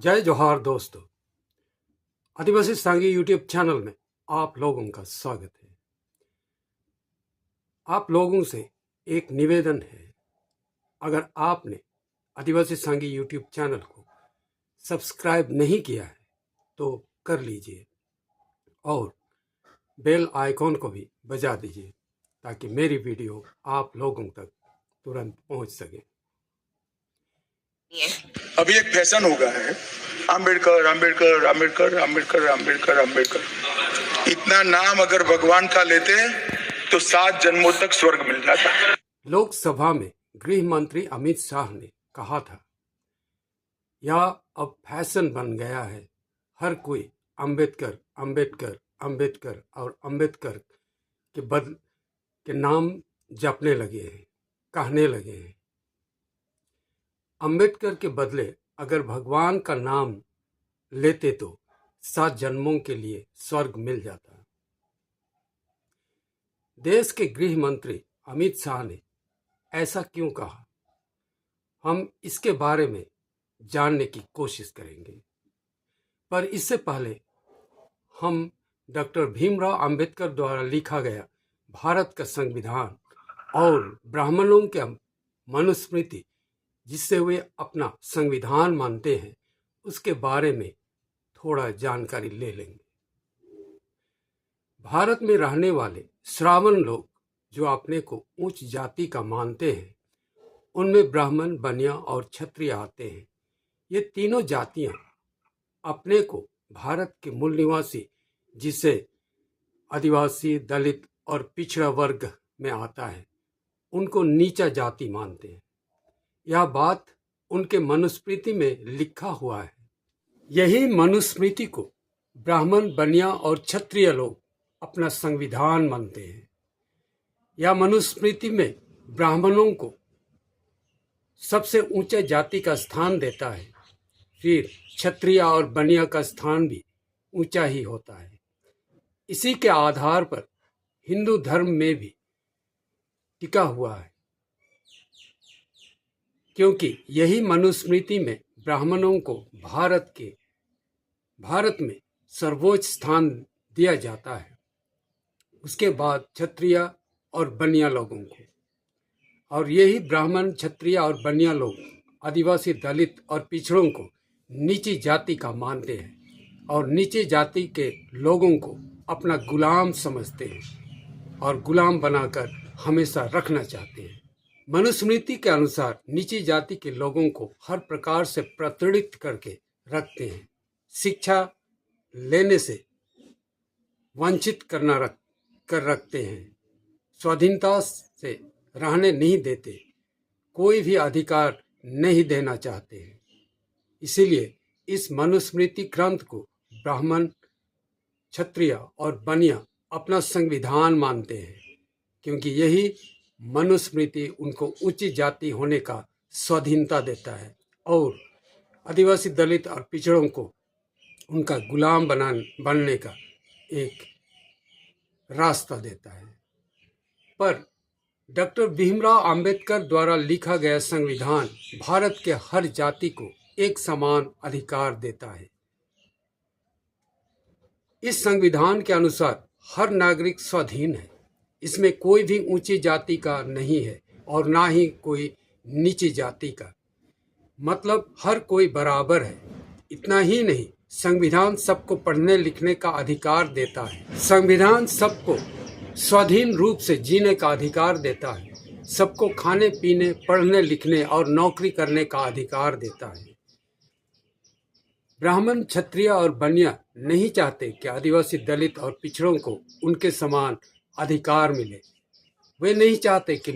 जय जोहार दोस्तों। आदिवासी सांगी यूट्यूब चैनल में आप लोगों का स्वागत है। आप लोगों से एक निवेदन है, अगर आपने आदिवासी सांगी यूट्यूब चैनल को सब्सक्राइब नहीं किया है तो कर लीजिए और बेल आइकॉन को भी बजा दीजिए ताकि मेरी वीडियो आप लोगों तक तुरंत पहुंच सके। अभी एक फैशन हो गया है, अंबेडकर अंबेडकर अंबेडकर अंबेडकर अंबेडकर अंबेडकर। इतना नाम अगर भगवान का लेते तो 7 जन्मों तक स्वर्ग मिल जाता। लोकसभा में गृह मंत्री अमित शाह ने कहा था, यह अब फैशन बन गया है, हर कोई अंबेडकर अंबेडकर अंबेडकर और अंबेडकर के नाम जपने लगे हैं, कहने लगे हैं। अंबेडकर के बदले अगर भगवान का नाम लेते तो 7 जन्मों के लिए स्वर्ग मिल जाता। देश के गृह मंत्री अमित शाह ने ऐसा क्यों कहा, हम इसके बारे में जानने की कोशिश करेंगे। पर इससे पहले हम डॉक्टर भीमराव अंबेडकर द्वारा लिखा गया भारत का संविधान और ब्राह्मणों के मनुस्मृति, जिससे वे अपना संविधान मानते हैं, उसके बारे में थोड़ा जानकारी ले लेंगे। भारत में रहने वाले श्रावण लोग जो अपने को उच्च जाति का मानते हैं, उनमें ब्राह्मण, बनिया और क्षत्रिय आते हैं। ये तीनों जातियां अपने को भारत के मूल निवासी, जिसे आदिवासी, दलित और पिछड़ा वर्ग में आता है, उनको नीचा जाति मानते हैं। यह बात उनके मनुस्मृति में लिखा हुआ है। यही मनुस्मृति को ब्राह्मण, बनिया और क्षत्रिय लोग अपना संविधान मानते हैं। यह मनुस्मृति में ब्राह्मणों को सबसे ऊंचे जाति का स्थान देता है, फिर क्षत्रिय और बनिया का स्थान भी ऊंचा ही होता है। इसी के आधार पर हिंदू धर्म में भी टिका हुआ है, क्योंकि यही मनुस्मृति में ब्राह्मणों को भारत में सर्वोच्च स्थान दिया जाता है। उसके बाद क्षत्रिय और बनिया लोगों को, और यही ब्राह्मण, क्षत्रिय और बनिया लोग आदिवासी, दलित और पिछड़ों को नीची जाति का मानते हैं और नीची जाति के लोगों को अपना गुलाम समझते हैं और गुलाम बनाकर हमेशा रखना चाहते हैं। मनुस्मृति के अनुसार नीची जाति के लोगों को हर प्रकार से प्रताड़ित करके रखते हैं, शिक्षा लेने से वंचित कर रखते हैं, स्वाधीनता से रहने नहीं देते, कोई भी अधिकार नहीं देना चाहते हैं। इसीलिए इस मनुस्मृति ग्रंथ को ब्राह्मण, क्षत्रिय और बनिया अपना संविधान मानते हैं, क्योंकि यही मनुस्मृति उनको उच्च जाति होने का स्वाधीनता देता है और आदिवासी, दलित और पिछड़ों को उनका गुलाम बनने का एक रास्ता देता है। पर डॉक्टर भीमराव अंबेडकर द्वारा लिखा गया संविधान भारत के हर जाति को एक समान अधिकार देता है। इस संविधान के अनुसार हर नागरिक स्वाधीन है। इसमें कोई भी ऊंची जाति का नहीं है और ना ही कोई नीची जाति का, मतलब हर कोई बराबर है। इतना ही नहीं, संविधान सबको पढ़ने लिखने का अधिकार देता है। संविधान सबको स्वाधीन रूप से जीने का अधिकार देता है। सबको खाने पीने, पढ़ने लिखने और नौकरी करने का अधिकार देता है। ब्राह्मण, क्षत्रिय और बनिया नहीं चाहते कि आदिवासी, दलित और पिछड़ों को उनके समान अधिकार मिले। वे नहीं चाहते कि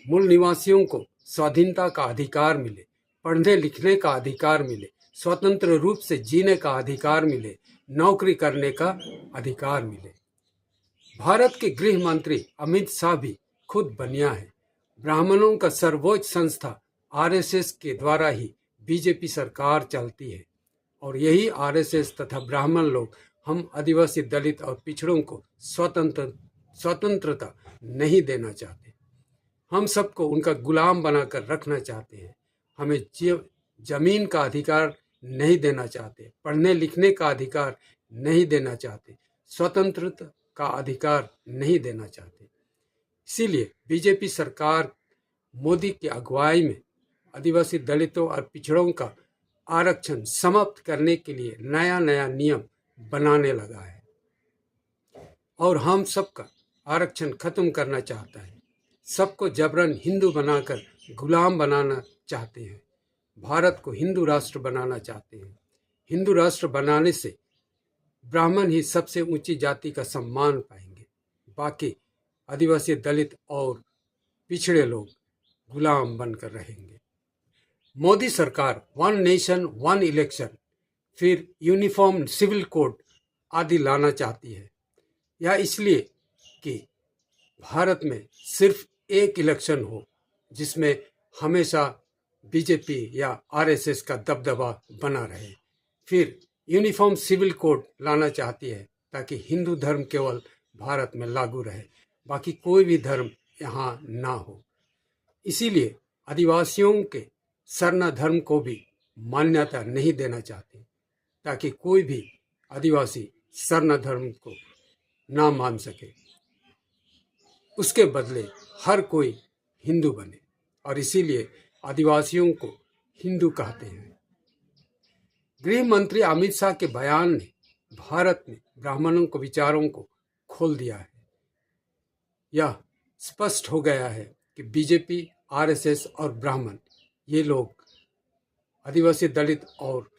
मूल निवासियों को स्वाधीनता का अधिकार मिले, पढ़ने लिखने का अधिकार मिले, स्वतंत्र रूप से जीने का अधिकार मिले, नौकरी करने का अधिकार मिले। भारत के गृह मंत्री अमित शाह भी खुद बनिया है। ब्राह्मणों का सर्वोच्च संस्था आरएसएस के द्वारा ही बीजेपी सरकार चलती है और यही आरएसएस तथा ब्राह्मण लोग हम आदिवासी, दलित और पिछड़ों को स्वतंत्रता नहीं देना चाहते। हम सबको उनका गुलाम बनाकर रखना चाहते हैं। हमें जमीन का अधिकार नहीं देना चाहते, पढ़ने लिखने का अधिकार नहीं देना चाहते, स्वतंत्रता का अधिकार नहीं देना चाहते। इसीलिए बीजेपी सरकार मोदी की अगुवाई में आदिवासी दलितों और पिछड़ों का आरक्षण समाप्त करने के लिए नया नया नियम बनाने लगा है और हम सबका आरक्षण खत्म करना चाहता है। सबको जबरन हिंदू बनाकर गुलाम बनाना चाहते हैं। भारत को हिंदू राष्ट्र बनाना चाहते हैं। हिंदू राष्ट्र बनाने से ब्राह्मण ही सबसे ऊंची जाति का सम्मान पाएंगे, बाकी आदिवासी दलित और पिछड़े लोग गुलाम बनकर रहेंगे। मोदी सरकार वन नेशन वन इलेक्शन, फिर यूनिफॉर्म सिविल कोड आदि लाना चाहती है। यह इसलिए कि भारत में सिर्फ एक इलेक्शन हो जिसमें हमेशा बीजेपी या आरएसएस का दबदबा बना रहे। फिर यूनिफॉर्म सिविल कोड लाना चाहती है ताकि हिंदू धर्म केवल भारत में लागू रहे, बाकी कोई भी धर्म यहाँ ना हो। इसीलिए आदिवासियों के सरना धर्म को भी मान्यता नहीं देना चाहते ताकि कोई भी आदिवासी सरना धर्म को ना मान सके। उसके बदले हर कोई हिंदू बने और इसीलिए आदिवासियों को हिंदू कहते हैं। गृह मंत्री अमित शाह के बयान ने भारत में ब्राह्मणों को विचारों को खोल दिया है। यह स्पष्ट हो गया है कि बीजेपी, आरएसएस और ब्राह्मण ये लोग आदिवासी दलित और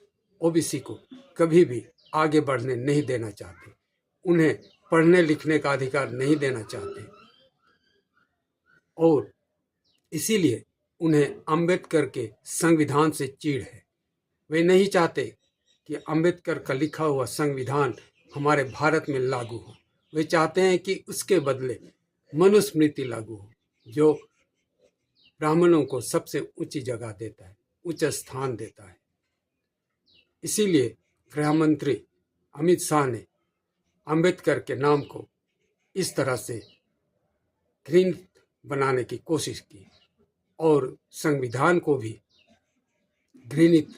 ओबीसी को कभी भी आगे बढ़ने नहीं देना चाहते। उन्हें पढ़ने लिखने का अधिकार नहीं देना चाहते और इसीलिए उन्हें अंबेडकर के संविधान से चिढ़ है। वे नहीं चाहते कि अंबेडकर का लिखा हुआ संविधान हमारे भारत में लागू हो। वे चाहते हैं कि उसके बदले मनुस्मृति लागू हो, जो ब्राह्मणों को सबसे ऊंची जगह देता है, उच्च स्थान देता है। इसीलिए गृह मंत्री अमित शाह ने अंबेडकर के नाम को इस तरह से घृणित बनाने की कोशिश की और संविधान को भी घृणित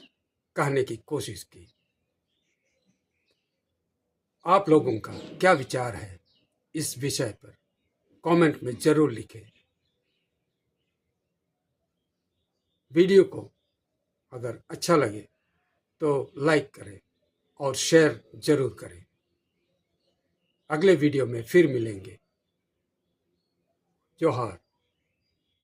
कहने की कोशिश की। आप लोगों का क्या विचार है इस विषय पर? कमेंट में जरूर लिखें। वीडियो को अगर अच्छा लगे तो लाइक करें और शेयर जरूर करें। अगले वीडियो में फिर मिलेंगे। जोहार।